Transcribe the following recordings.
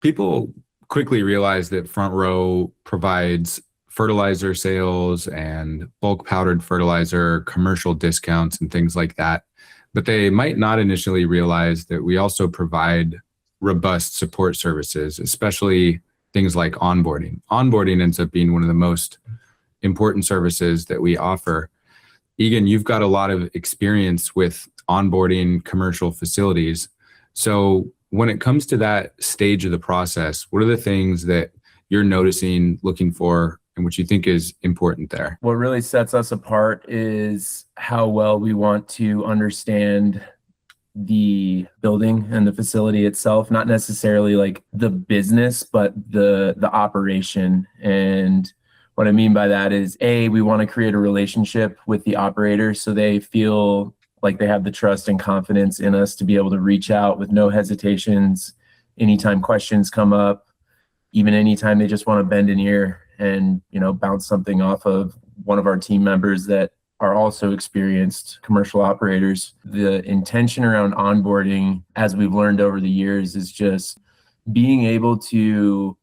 People quickly realize that Front Row provides fertilizer sales and bulk powdered fertilizer, commercial discounts, and things like that. But they might not initially realize that we also provide robust support services, especially things like onboarding. Onboarding ends up being one of the most important services that we offer. Egan, you've got a lot of experience with onboarding commercial facilities. So when it comes to that stage of the process, what are the things that you're noticing, looking for, and what you think is important there? What really sets us apart is how well we want to understand the building and the facility itself, not necessarily like the business, but the operation. And what I mean by that is, we want to create a relationship with the operator so they feel like they have the trust and confidence in us to be able to reach out with no hesitations anytime questions come up, even anytime they just want to bend an ear and, bounce something off of one of our team members that are also experienced commercial operators. The intention around onboarding, as we've learned over the years, is just being able to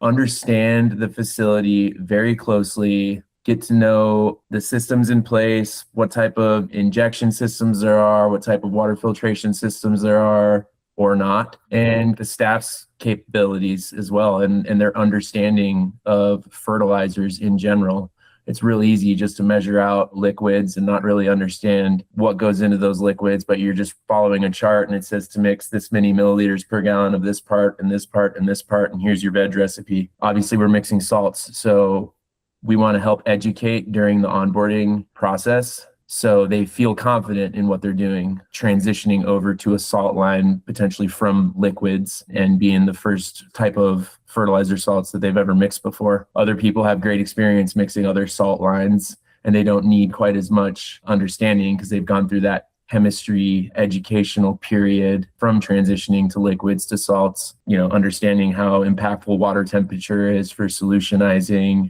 understand the facility very closely, get to know the systems in place, what type of injection systems there are, what type of water filtration systems there are or not, and the staff's capabilities as well, and their understanding of fertilizers in general. It's really easy just to measure out liquids and not really understand what goes into those liquids, but you're just following a chart and it says to mix this many milliliters per gallon of this part and this part and this part, and here's your veg recipe. Obviously, we're mixing salts, so we want to help educate during the onboarding process so they feel confident in what they're doing, transitioning over to a salt line, potentially from liquids, and being the first type of fertilizer salts that they've ever mixed before. Other people have great experience mixing other salt lines, and they don't need quite as much understanding because they've gone through that chemistry educational period from transitioning to liquids to salts, understanding how impactful water temperature is for solutionizing,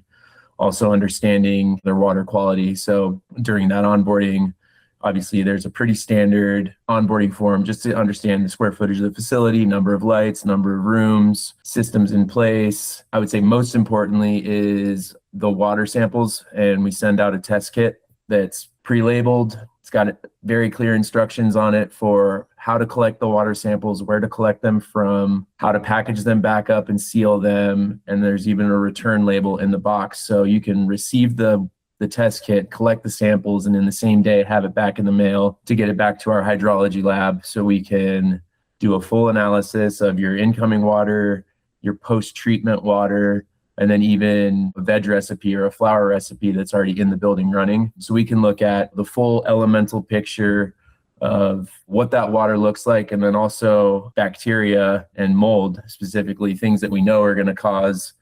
also understanding their water quality. So during that onboarding, obviously there's a pretty standard onboarding form just to understand the square footage of the facility, number of lights, number of rooms, systems in place. I would say most importantly is the water samples, and we send out a test kit that's pre-labeled. It's got very clear instructions on it for how to collect the water samples, where to collect them from, how to package them back up and seal them. And there's even a return label in the box. So you can receive the test kit, collect the samples, and in the same day have it back in the mail to get it back to our hydrology lab so we can do a full analysis of your incoming water, your post-treatment water, and then even a veg recipe or a flower recipe that's already in the building running. So we can look at the full elemental picture of what that water looks like, and then also bacteria and mold, specifically things that we know are going to cause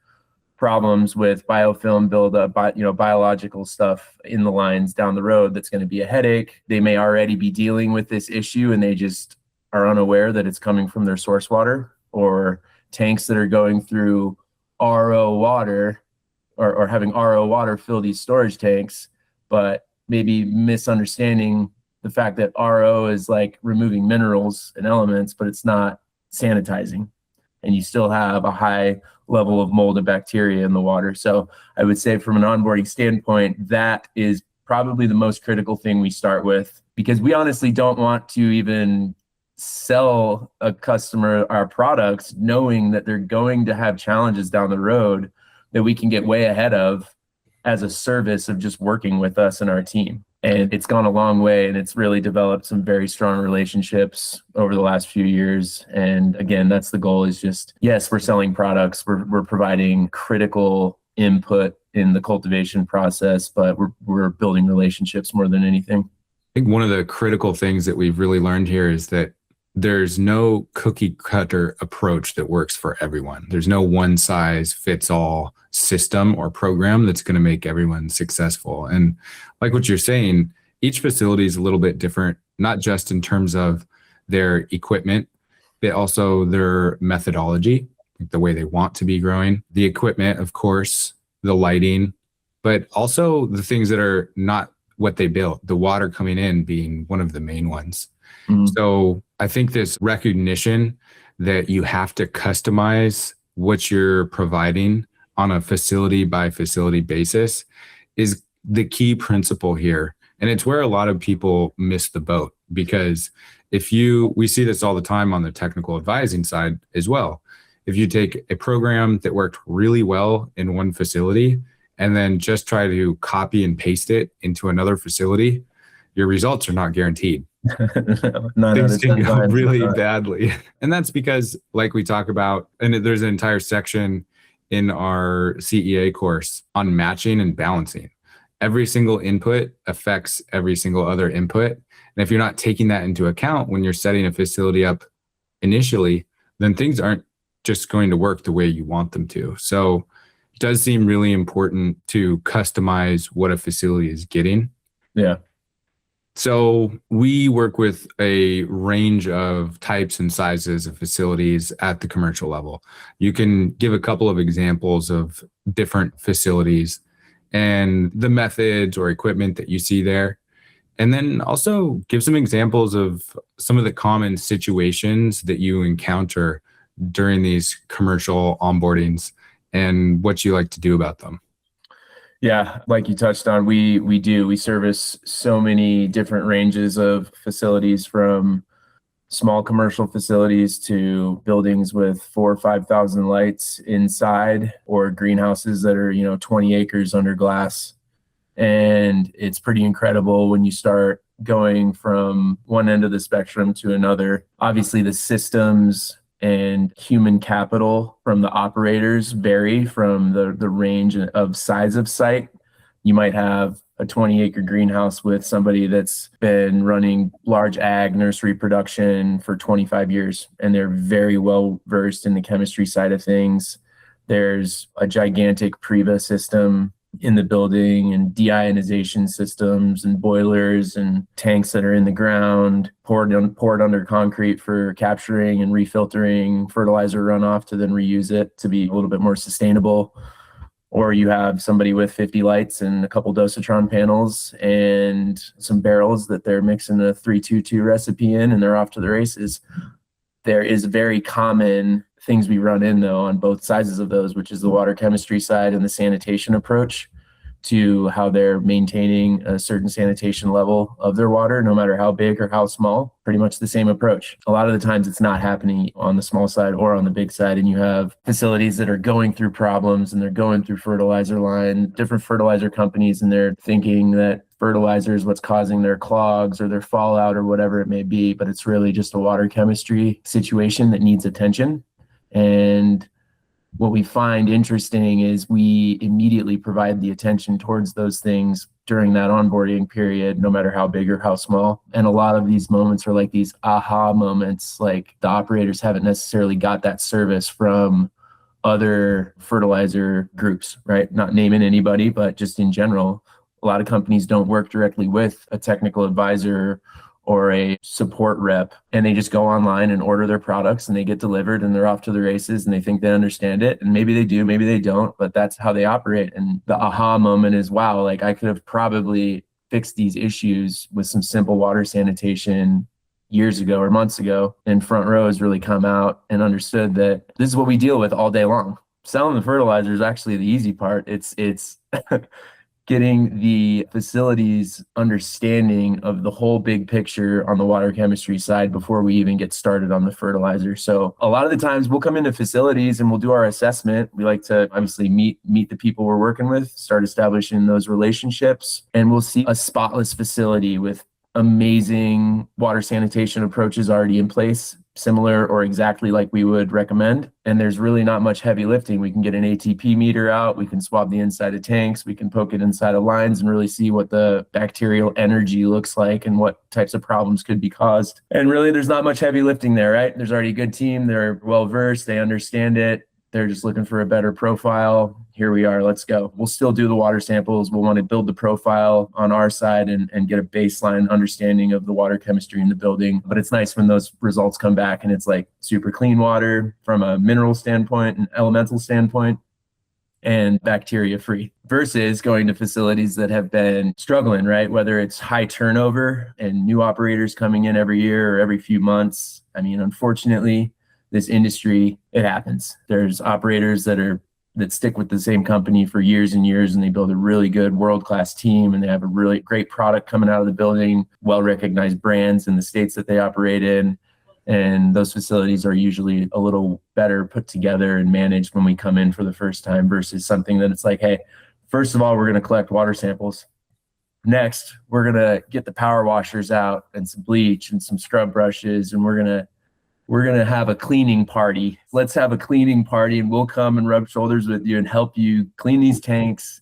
problems with biofilm buildup, biological stuff in the lines down the road that's going to be a headache. They may already be dealing with this issue and they just are unaware that it's coming from their source water, or tanks that are going through RO water or having RO water fill these storage tanks, but maybe misunderstanding the fact that RO is like removing minerals and elements, but it's not sanitizing. And you still have a high level of mold and bacteria in the water. So I would say from an onboarding standpoint, that is probably the most critical thing we start with, because we honestly don't want to even sell a customer our products knowing that they're going to have challenges down the road that we can get way ahead of as a service of just working with us and our team. And it's gone a long way, and it's really developed some very strong relationships over the last few years. And again, that's the goal, is just, yes, we're selling products, we're providing critical input in the cultivation process, but we're building relationships more than anything. I think one of the critical things that we've really learned here is that there's no cookie cutter approach that works for everyone. There's no one size fits all system or program that's going to make everyone successful. And like what you're saying, each facility is a little bit different, not just in terms of their equipment, but also their methodology, the way they want to be growing, the equipment, of course, the lighting, but also the things that are not what they built, the water coming in being one of the main ones. Mm-hmm. So I think this recognition that you have to customize what you're providing on a facility by facility basis is the key principle here. And it's where a lot of people miss the boat, because we see this all the time on the technical advising side as well. If you take a program that worked really well in one facility and then just try to copy and paste it into another facility, your results are not guaranteed. Things can go really badly. And that's because, like we talk about, and there's an entire section in our CEA course on matching and balancing. Every single input affects every single other input. And if you're not taking that into account when you're setting a facility up initially, then things aren't just going to work the way you want them to. So it does seem really important to customize what a facility is getting. Yeah. So we work with a range of types and sizes of facilities at the commercial level. You can give a couple of examples of different facilities and the methods or equipment that you see there. And then also give some examples of some of the common situations that you encounter during these commercial onboardings and what you like to do about them. Yeah, like you touched on, we service so many different ranges of facilities, from small commercial facilities to buildings with 4,000 or 5,000 lights inside, or greenhouses that are 20 acres under glass. And it's pretty incredible when you start going from one end of the spectrum to another. Obviously, the systems and human capital from the operators vary from the range of size of site. You might have a 20-acre greenhouse with somebody that's been running large ag nursery production for 25 years, and they're very well versed in the chemistry side of things. There's a gigantic Preva system in the building, and deionization systems and boilers and tanks that are in the ground, poured under concrete for capturing and refiltering fertilizer runoff to then reuse it to be a little bit more sustainable. Or you have somebody with 50 lights and a couple dosatron panels and some barrels that they're mixing a 3-2-2 recipe in, and they're off to the races. There is very common things we run in, though, on both sides of those, which is the water chemistry side and the sanitation approach to how they're maintaining a certain sanitation level of their water, no matter how big or how small. Pretty much the same approach. A lot of the times it's not happening on the small side or on the big side, and you have facilities that are going through problems, and they're going through fertilizer line, different fertilizer companies, and they're thinking that fertilizer is what's causing their clogs or their fallout or whatever it may be, but it's really just a water chemistry situation that needs attention. And what we find interesting is we immediately provide the attention towards those things during that onboarding period, no matter how big or how small. And a lot of these moments are like these aha moments, like the operators haven't necessarily got that service from other fertilizer groups, right? Not naming anybody, but just in general, a lot of companies don't work directly with a technical advisor or a support rep, and they just go online and order their products, and they get delivered, and they're off to the races, and they think they understand it. And maybe they do, maybe they don't, but that's how they operate. And the aha moment is, wow, like I could have probably fixed these issues with some simple water sanitation years ago or months ago. And Front Row has really come out and understood that this is what we deal with all day long. Selling the fertilizer is actually the easy part. It's getting the facilities understanding of the whole big picture on the water chemistry side before we even get started on the fertilizer. So a lot of the times we'll come into facilities and we'll do our assessment. We like to obviously meet the people we're working with, start establishing those relationships, and we'll see a spotless facility with amazing water sanitation approaches already in place, similar or exactly like we would recommend. And there's really not much heavy lifting. We can get an ATP meter out, we can swab the inside of tanks, we can poke it inside of lines and really see what the bacterial energy looks like and what types of problems could be caused. And really there's not much heavy lifting there, right? There's already a good team, they're well versed, they understand it. They're just looking for a better profile. Here we are, let's go. We'll still do the water samples. We'll want to build the profile on our side and get a baseline understanding of the water chemistry in the building. But it's nice when those results come back and it's like super clean water from a mineral standpoint and elemental standpoint, and bacteria free, versus going to facilities that have been struggling, right? Whether it's high turnover and new operators coming in every year or every few months. I mean, unfortunately, this industry, it happens. There's operators that stick with the same company for years and years, and they build a really good world-class team, and they have a really great product coming out of the building, well-recognized brands in the states that they operate in. And those facilities are usually a little better put together and managed when we come in for the first time versus something that it's like, hey, first of all, we're going to collect water samples. Next, we're going to get the power washers out and some bleach and some scrub brushes, and we're going to have a cleaning party. Let's have a cleaning party, and we'll come and rub shoulders with you and help you clean these tanks,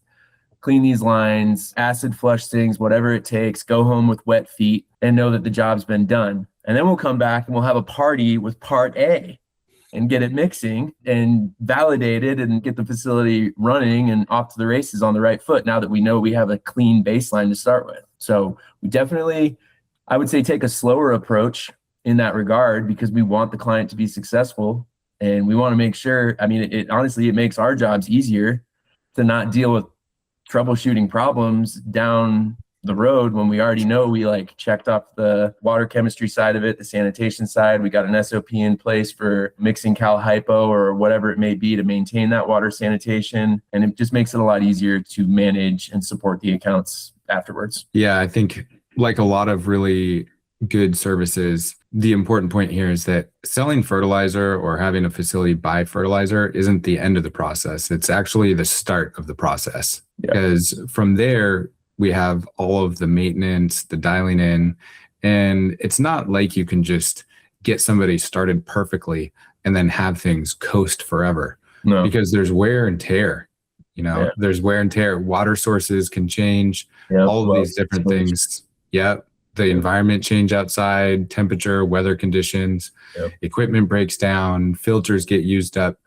clean these lines, acid flush things, whatever it takes. Go home with wet feet and know that the job's been done. And then we'll come back and we'll have a party with part A and get it mixing and validated and get the facility running and off to the races on the right foot now that we know we have a clean baseline to start with. So we definitely, I would say, take a slower approach in that regard because we want the client to be successful, and we want to make sure, I mean, it honestly, it makes our jobs easier to not deal with troubleshooting problems down the road when we already know we like checked off the water chemistry side of it, the sanitation side. We got an SOP in place for mixing cal hypo or whatever it may be to maintain that water sanitation. And it just makes it a lot easier to manage and support the accounts afterwards. Yeah, I think like a lot of really good services, the important point here is that selling fertilizer or having a facility buy fertilizer isn't the end of the process. It's actually the start of the process. Yeah. Because from there, we have all of the maintenance, the dialing in, and it's not like you can just get somebody started perfectly and then have things coast forever. No. Because there's wear and tear. There's wear and tear. Water sources can change, all of these different things. The environment change outside, temperature, weather conditions, equipment breaks down, filters get used up.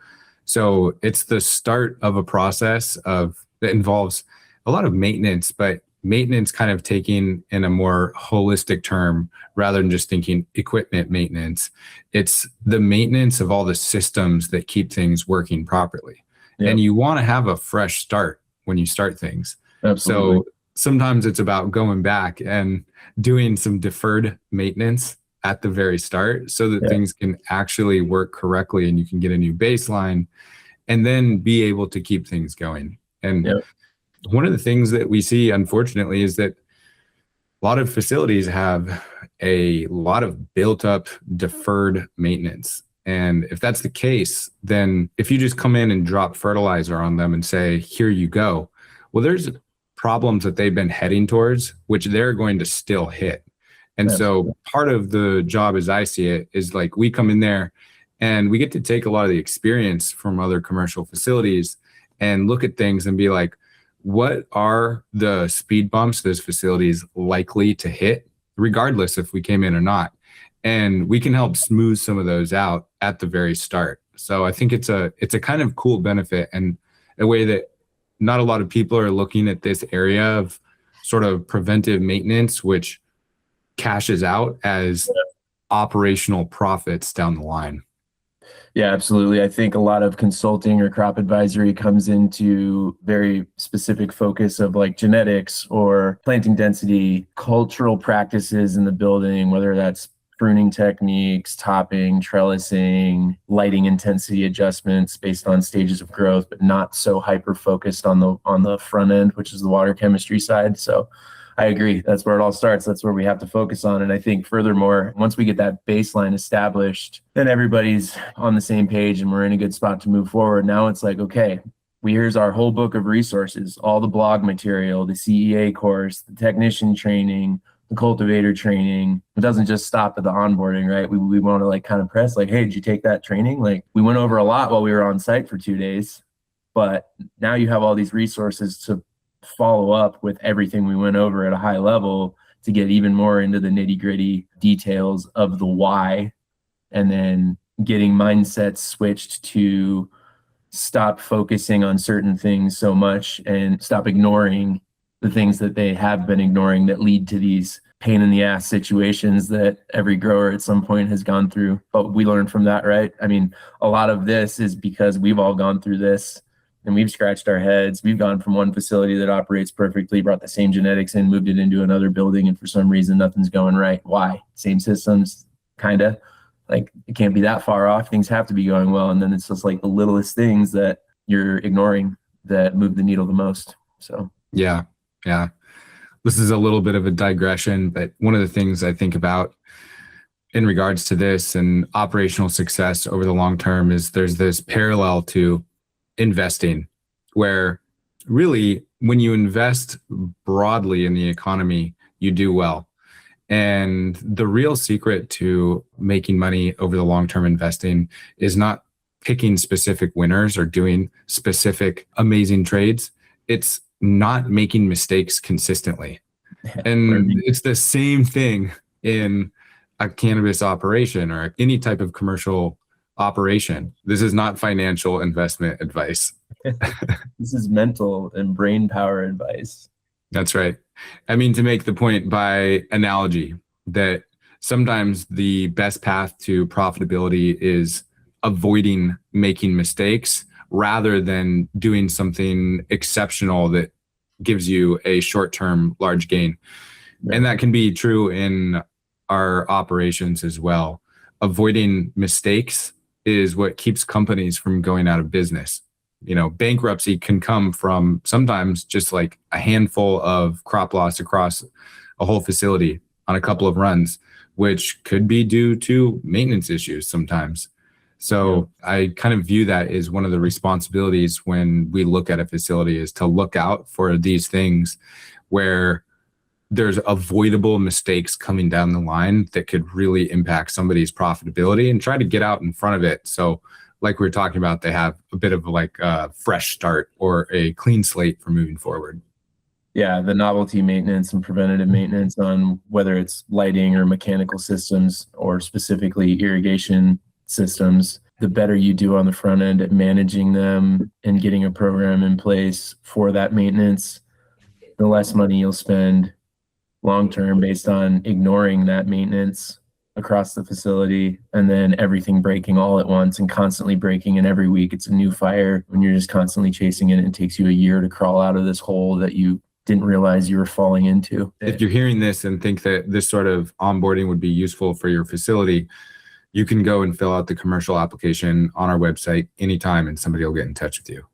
So it's the start of a process that involves a lot of maintenance, but maintenance kind of taking in a more holistic term rather than just thinking equipment maintenance. It's the maintenance of all the systems that keep things working properly. And you want to have a fresh start when you start things. Absolutely. So sometimes it's about going back and doing some deferred maintenance at the very start so that things can actually work correctly and you can get a new baseline and then be able to keep things going. And one of the things that we see, unfortunately, is that a lot of facilities have a lot of built up deferred maintenance. And if that's the case, then if you just come in and drop fertilizer on them and say, here you go, well, there's problems that they've been heading towards, which they're going to still hit. And so part of the job, as I see it, is like we come in there and we get to take a lot of the experience from other commercial facilities and look at things and be like, what are the speed bumps this facility is likely to hit, regardless if we came in or not? And we can help smooth some of those out at the very start. So I think it's a kind of cool benefit and a way that not a lot of people are looking at this area of sort of preventive maintenance, which cashes out as operational profits down the line. Yeah, absolutely. I think a lot of consulting or crop advisory comes into very specific focus of like genetics or planting density, cultural practices in the building, whether that's pruning techniques, topping, trellising, lighting intensity adjustments based on stages of growth, but not so hyper focused on the front end, which is the water chemistry side. So I agree. That's where it all starts. That's where we have to focus on. And I think furthermore, once we get that baseline established, then everybody's on the same page and we're in a good spot to move forward. Now it's like, okay, here's our whole book of resources, all the blog material, the CEA course, the technician training, the cultivator training. It doesn't just stop at the onboarding, right? We want to like kind of press like, hey, did you take that training? Like we went over a lot while we were on site for 2 days, but now you have all these resources to follow up with everything we went over at a high level to get even more into the nitty gritty details of the why, and then getting mindsets switched to stop focusing on certain things so much and stop ignoring the things that they have been ignoring that lead to these pain in the ass situations that every grower at some point has gone through. But we learned from that, right? I mean, a lot of this is because we've all gone through this and we've scratched our heads. We've gone from one facility that operates perfectly, brought the same genetics in, moved it into another building, and for some reason, nothing's going right. Why? Same systems, kind of. Like it can't be that far off. Things have to be going well. And then it's just like the littlest things that you're ignoring that move the needle the most. So yeah. This is a little bit of a digression, but one of the things I think about in regards to this and operational success over the long term is there's this parallel to investing where really when you invest broadly in the economy, you do well. And the real secret to making money over the long term investing is not picking specific winners or doing specific amazing trades. It's not making mistakes consistently. And it's the same thing in a cannabis operation or any type of commercial operation. This is not financial investment advice. This is mental and brain power advice. That's right. I mean, to make the point by analogy that sometimes the best path to profitability is avoiding making mistakes rather than doing something exceptional that gives you a short-term large gain. Right. And that can be true in our operations as well. Avoiding mistakes is what keeps companies from going out of business. You know, bankruptcy can come from sometimes just like a handful of crop loss across a whole facility on a couple of runs, which could be due to maintenance issues sometimes. So I kind of view that as one of the responsibilities when we look at a facility is to look out for these things where there's avoidable mistakes coming down the line that could really impact somebody's profitability and try to get out in front of it. So like we were talking about, they have a bit of like a fresh start or a clean slate for moving forward. Yeah, the novelty maintenance and preventative maintenance on whether it's lighting or mechanical systems or specifically irrigation systems, the better you do on the front end at managing them and getting a program in place for that maintenance, the less money you'll spend long-term based on ignoring that maintenance across the facility and then everything breaking all at once and constantly breaking, and every week it's a new fire when you're just constantly chasing it and it takes you a year to crawl out of this hole that you didn't realize you were falling into. If you're hearing this and think that this sort of onboarding would be useful for your facility, you can go and fill out the commercial application on our website anytime and somebody will get in touch with you.